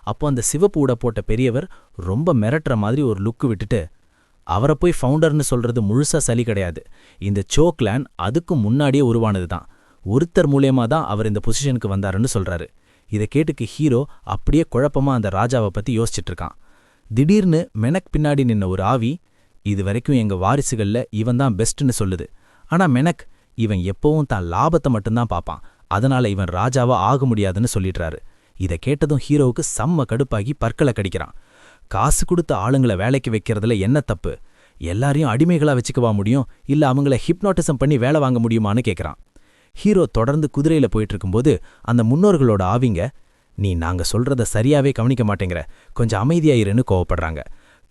அப்போ அந்த சிவப்பு உடை போட்ட பெரியவர் ரொம்ப மிரட்டுற மாதிரி ஒரு லுக்கு விட்டுட்டு, அவரை போய் ஃபவுண்டர்னு சொல்றது முழுசா சளி கிடையாது, இந்த சோக்லேன் அதுக்கு முன்னாடியே உருவானது தான், ஒருத்தர் மூலியமா தான் அவர் இந்த பொசிஷனுக்கு வந்தாருன்னு சொல்றாரு. இதை கேட்டுக்கு ஹீரோ அப்படியே குழப்பமா அந்த ராஜாவை பத்தி யோசிச்சுட்டு இருக்கான். திடீர்னு மெனக் பின்னாடி நின்ன ஒரு ஆவி, இது வரைக்கும் எங்க வாரிசுகள்ல இவன் தான் பெஸ்ட்னு சொல்லுது, ஆனா மெனக் இவன் எப்பவும் தான் லாபத்தை மட்டும்தான் பார்ப்பான், அதனால இவன் ராஜாவா ஆக முடியாதுன்னு சொல்லிடுறாரு. இதை கேட்டதும் ஹீரோவுக்கு செம்ம கடுப்பாகி பற்களை கடிக்கிறான். காசு கொடுத்த ஆளுங்களை வேலைக்கு வைக்கிறதுல என்ன தப்பு, எல்லாரையும் அடிமைகளா வச்சுக்கவா முடியும், இல்ல அவங்கள ஹிப்னாட்டிசம் பண்ணி வேலை வாங்க முடியுமான்னு கேக்குறான். ஹீரோ தொடர்ந்து குதிரையில போயிட்டு இருக்கும்போது அந்த முன்னோர்களோட ஆவிங்க, நீ நாங்க சொல்றத சரியாவே கவனிக்க மாட்டேங்கிற, கொஞ்சம் அமைதியாயிருன்னு கோவப்படுறாங்க.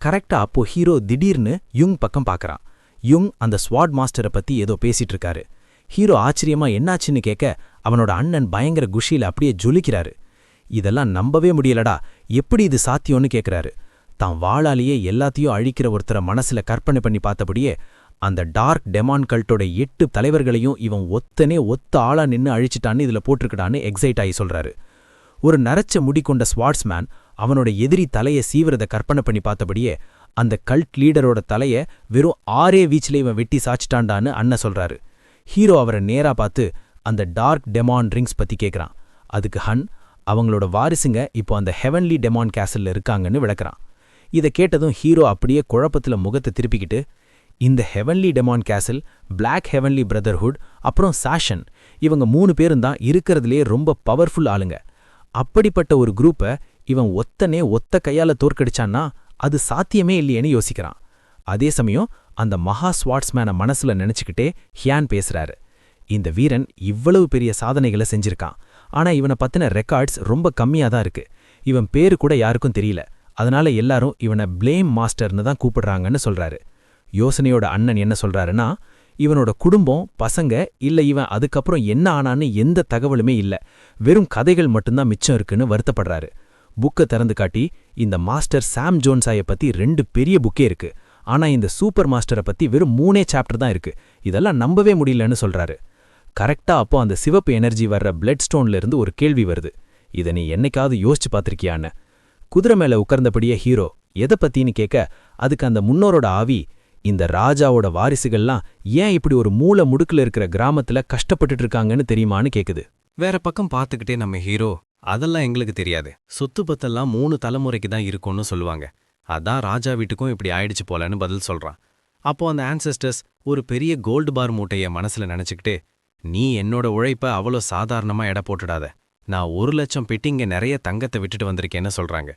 கரெக்டா அப்போ ஹீரோ திடீர்னு யுங் பக்கம் பார்க்கறான். யுங் அந்த ஸ்வாட் மாஸ்டரை பத்தி ஏதோ பேசிட்டு இருக்காரு. ஹீரோ ஆச்சரியமா என்னாச்சுன்னு கேட்க அவனோட அண்ணன் பயங்கர குஷியில அப்படியே ஜொலிக்கிறாரு. இதெல்லாம் நம்பவே முடியலடா, எப்படி இது சாத்தியம்னு கேட்கறாரு. தான் வாளாலேயே எல்லாத்தையும் அழிக்கிற ஒருத்தரை மனசுல கற்பனை பண்ணி பார்த்தபடியே அந்த டார்க் டெமான் கல்ட்டோட 8 தலைவர்களையும் இவன் ஒத்த ஆளா நின்னு அழிச்சிட்டான்னு இதுல போட்டிருக்கடான்னு எக்ஸைட் ஆகி சொல்றாரு. ஒரு நரைச்ச முடி கொண்ட ஸ்வாட்ஸ்மேன் அவனோட எதிரி தலையை சீவிரத கற்பனை பண்ணி பார்த்தபடியே அந்த கல்ட் லீடரோட தலைய வெறும் 6 வீச்சில இவன் வெட்டி சாச்சிட்டான்டான்னு அண்ணன் சொல்றாரு. ஹீரோ அவரை நேரா பார்த்து அந்த டார்க் டெமான் ரிங்ஸ் பத்தி கேட்கறான். அதுக்கு ஹன் அவங்களோட வாரிசுங்க இப்போ அந்த ஹெவன்லி டெமான் கேசல்ல இருக்காங்கன்னு விளக்குறான். இதை கேட்டதும் ஹீரோ அப்படியே குழப்பத்துல முகத்தை திருப்பிக்கிட்டு, இந்த heavenly demon castle, black heavenly brotherhood, அப்புறம் சாஷன், இவங்க 3 பேரும் தான் இருக்கிறதுலே ரொம்ப பவர்ஃபுல் ஆளுங்க. அப்படிப்பட்ட ஒரு குரூப்பை இவன் ஒத்த கையால தோற்கடிச்சான்னா அது சாத்தியமே இல்லையேன்னு யோசிக்கிறான். அதே சமயம் அந்த மகா ஸ்வாட்ஸ்மேனை மனசுல நினைச்சுக்கிட்டே ஹியான் பேசுறாரு. இந்த வீரன் இவ்வளவு பெரிய சாதனைகளை செஞ்சிருக்கான், ஆனா இவனை பத்தின ரெக்கார்ட்ஸ் ரொம்ப கம்மியா தான் இருக்கு. இவன் பேரு கூட யாருக்கும் தெரியல, அதனால எல்லாரும் இவனை பிளேம் மாஸ்டர்னு தான் கூப்பிடுறாங்கன்னு சொல்றாரு. யோசனையோட அண்ணன் என்ன சொல்றாருன்னா, இவனோட குடும்பம், பசங்க, இல்ல இவன் அதுக்கப்புறம் என்ன ஆனான்னு எந்த தகவலுமே இல்ல, வெறும் கதைகள் மட்டும்தான் மிச்சம் இருக்குன்னு வருத்தப்படுறாரு. புக்கை திறந்து காட்டி, இந்த மாஸ்டர் சாம் ஜோன்ஸாய பத்தி 2 பெரிய புக்கே இருக்கு, ஆனா இந்த சூப்பர் மாஸ்டரை பத்தி வெறும் 3 சாப்டர் தான் இருக்கு, இதெல்லாம் நம்பவே முடியலன்னு சொல்றாரு. கரெக்டா அப்போ அந்த சிவப்பு எனர்ஜி வர்ற பிளட் ஸ்டோன்ல இருந்து ஒரு கேள்வி வருது. இதை நீ என்னைக்காவது யோசிச்சு பார்த்திருக்கியான்னு. குதிரை மேல உட்கார்ந்தபடியே ஹீரோ எதை பத்தின்னு கேட்க, அதுக்கு அந்த முன்னோரோட ஆவி, இந்த ராஜாவோட வாரிசுகள்லாம் ஏன் இப்படி ஒரு மூல முடுக்குல இருக்கிற கிராமத்துல கஷ்டப்பட்டுட்டு இருக்காங்கன்னு தெரியுமான்னு கேக்குது. வேற பக்கம் பார்த்துக்கிட்டே நம்ம ஹீரோ, அதெல்லாம் எங்களுக்கு தெரியாது, சொத்து பத்தெல்லாம் 3 தலைமுறைக்கு தான் இருக்கும்னு சொல்லுவாங்க, அதான் ராஜா வீட்டுக்கும் இப்படி ஆயிடுச்சு போலன்னு பதில் சொல்றான். அப்போ அந்த ஆன்செஸ்டர்ஸ் ஒரு பெரிய கோல்டு பார் மூட்டைய மனசுல நினைச்சுக்கிட்டு, நீ என்னோட உழைப்ப அவ்வளோ சாதாரணமா எடை போட்டுடாத, நான் 1,00,000 பெட்டிங்க நிறைய தங்கத்தை விட்டுட்டு வந்திருக்கேன்னு சொல்றாங்க.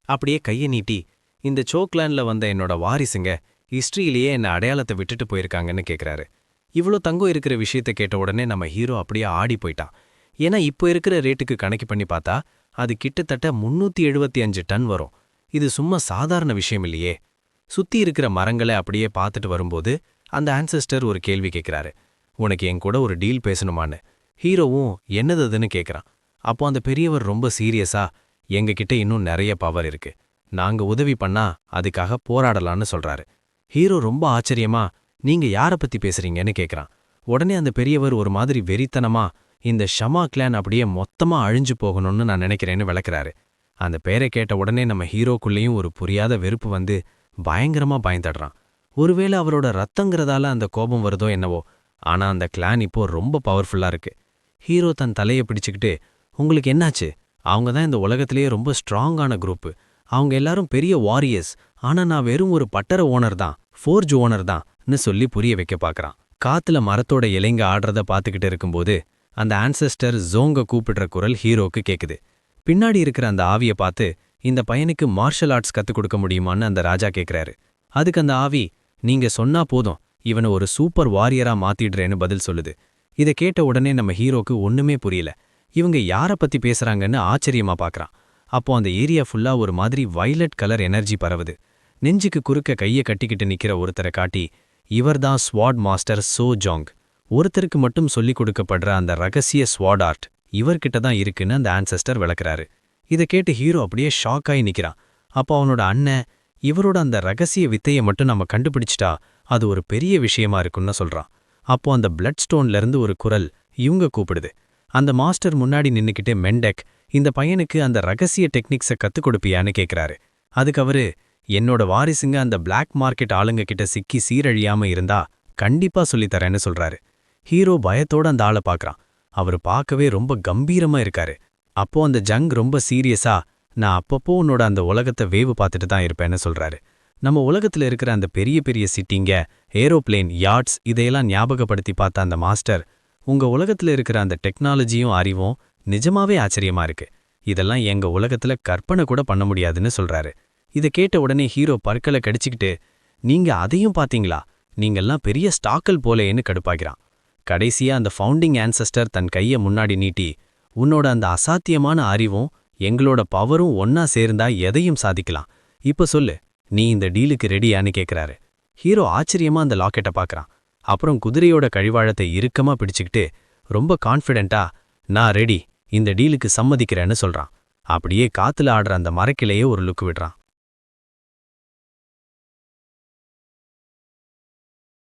அப்படியே கையை நீட்டி, இந்த சோக்லேண்ட்ல வந்த என்னோட வாரிசுங்க ஹிஸ்ட்ரியிலேயே என்ன அடையாளத்தை விட்டுட்டு போயிருக்காங்கன்னு கேட்குறாரு. இவ்வளோ தங்கம் இருக்கிற விஷயத்த கேட்ட உடனே நம்ம ஹீரோ அப்படியே ஆடி போயிட்டான். ஏன்னா இப்போ இருக்கிற ரேட்டுக்கு கணக்கு பண்ணி பார்த்தா அது கிட்டத்தட்ட 375 டன் வரும். இது சும்மா சாதாரண விஷயம் இல்லையே. சுத்தி இருக்கிற மரங்களை அப்படியே பார்த்துட்டு வரும்போது அந்த ஆன்செஸ்டர் ஒரு கேள்வி கேட்குறாரு, உனக்கு என் கூட ஒரு டீல் பேசணுமான்னு. ஹீரோவும் என்னது அதுன்னு கேட்குறான். அப்போ அந்த பெரியவர் ரொம்ப சீரியஸா, எங்ககிட்ட இன்னும் நிறைய பவர் இருக்கு, நாங்க உதவி பண்ணா அதுக்காக போராடலான்னு சொல்றாரு. ஹீரோ ரொம்ப ஆச்சரியமா, நீங்க யாரை பத்தி பேசுறீங்கன்னு கேட்குறான். உடனே அந்த பெரியவர் ஒரு மாதிரி வெறித்தனமா, இந்த ஷமா கிளான் அப்படியே மொத்தமா அழிஞ்சு போகணும்னு நான் நினைக்கிறேன்னு விளக்குறாரு. அந்த பேரை கேட்ட உடனே நம்ம ஹீரோக்குள்ளேயும் ஒரு புரியாத வெறுப்பு வந்து பயங்கரமா பயந்துடுறான். ஒருவேளை அவரோட ரத்தங்கிறதால அந்த கோபம் வருதோ என்னவோ, ஆனா அந்த கிளான் இப்போ ரொம்ப பவர்ஃபுல்லா இருக்கு. ஹீரோ தன் தலையை பிடிச்சுக்கிட்டு, உங்களுக்கு என்னாச்சு, அவங்க தான் இந்த உலகத்திலேயே ரொம்ப ஸ்ட்ராங்கான குரூப்பு, அவங்க எல்லாரும் பெரிய வாரியர்ஸ், ஆனா நான் வெறும் ஒரு பட்டற ஓனர் தான், ஃபோர்ஜ் ஓனர் தான்னு சொல்லி புரிய வைக்க பார்க்கறான். காத்துல மரத்தோட இலைங்க ஆடுறத பார்த்துக்கிட்டு இருக்கும்போது அந்த ஆன்செஸ்டர் ஜோங்க கூப்பிடுற குரல் ஹீரோக்கு கேக்குது. பின்னாடி இருக்கிற அந்த ஆவியை பார்த்து, இந்த பையனுக்கு மார்ஷல் ஆர்ட்ஸ் கத்துக் கொடுக்க முடியுமான்னு அந்த ராஜா கேட்குறாரு. அதுக்கு அந்த ஆவி, நீங்க சொன்னா போதும், இவனை ஒரு சூப்பர் வாரியரா மாத்திடுறேன்னு பதில் சொல்லுது. இதை கேட்ட உடனே நம்ம ஹீரோக்கு ஒண்ணுமே புரியல. இவங்க யாரை பத்தி பேசுறாங்கன்னு ஆச்சரியமா பார்க்கறான். அப்போ அந்த ஏரியா ஃபுல்லா ஒரு மாதிரி வைலட் கலர் எனர்ஜி பரவுது. நெஞ்சுக்கு குறுக்க கையை கட்டிக்கிட்டு நிக்கிற ஒருத்தரை காட்டி, இவர்தான் ஸ்வாட் மாஸ்டர் சோ ஜாங், ஒருத்தருக்கு மட்டும் சொல்லிக் கொடுக்கப்படுற அந்த ரகசிய ஸ்வாட் ஆர்ட் இவர்கிட்ட தான் இருக்குன்னு அந்த ஆன்செஸ்டர் விளக்குறாரு. இதை கேட்டு ஹீரோ அப்படியே ஷாக் ஆகி நிக்கிறான். அப்போ அவனோட அண்ணன், இவரோட அந்த ரகசிய வித்தையை மட்டும் நம்ம கண்டுபிடிச்சிட்டா அது ஒரு பெரிய விஷயமா இருக்குன்னு சொல்றான். அப்போ அந்த பிளட் ஸ்டோன்ல இருந்து ஒரு குரல் இவங்க கூப்பிடுது. அந்த மாஸ்டர் முன்னாடி நின்னுக்கிட்டு, மெண்டெக், இந்த பையனுக்கு அந்த ரகசிய டெக்னிக்ஸை கத்துக் கொடுப்பியான்னு கேட்குறாரு. அதுக்கு அவரு, என்னோட வாரிசுங்க அந்த பிளாக் மார்க்கெட் ஆளுங்க கிட்ட சிக்கி சீரழியாம இருந்தா கண்டிப்பா சொல்லித்தரேன்னு சொல்றாரு. ஹீரோ பயத்தோட அந்த ஆளை பார்க்கறான். அவரு பார்க்கவே ரொம்ப கம்பீரமா இருக்காரு. அப்போ அந்த ஜங் ரொம்ப சீரியஸா, நான் அப்பப்போ உன்னோட அந்த உலகத்தை வேவு பார்த்துட்டு தான் இருப்பேன்னு சொல்றாரு. நம்ம உலகத்துல இருக்கிற அந்த பெரிய பெரிய சிட்டிங்க, ஏரோப்ளேன், யாட்ஸ் இதையெல்லாம் ஞாபகப்படுத்தி பார்த்த அந்த மாஸ்டர், உங்க உலகத்துல இருக்கிற அந்த டெக்னாலஜியும் அறிவும் நிஜமாவே ஆச்சரியமா இருக்கு, இதெல்லாம் எங்க உலகத்துல கற்பனை கூட பண்ண முடியாதுன்னு சொல்றாரு. இதை கேட்ட உடனே ஹீரோ பற்களை கடிச்சுக்கிட்டு, நீங்க அதையும் பாத்தீங்களா? நீங்கெல்லாம் பெரிய ஸ்டாக்கல் போலேன்னு கடுப்பாகிறான். கடைசியா அந்த ஃபவுண்டிங் ஆன்செஸ்டர் தன் கைய முன்னாடி நீட்டி, உன்னோட அந்த அசாத்தியமான அறிவும் எங்களோட பவரும் ஒன்னா சேர்ந்தா எதையும் சாதிக்கலாம். இப்ப சொல்லு, நீ இந்த டீலுக்கு ரெடியான்னு கேக்குறாரு. ஹீரோ ஆச்சரியமா அந்த லாக்கெட்டை பார்க்கறான். அப்புறம் குதிரையோட கழிவாழத்தை இறுக்கமா பிடிச்சுக்கிட்டு ரொம்ப கான்ஃபிடென்ட்டா, நான் ரெடி, இந்த டீலுக்கு சம்மதிக்கிறேன்னு சொல்றான். அப்படியே காத்துல ஆடுற அந்த மரக்கிளையே ஒரு லுக்கு விடுறான்.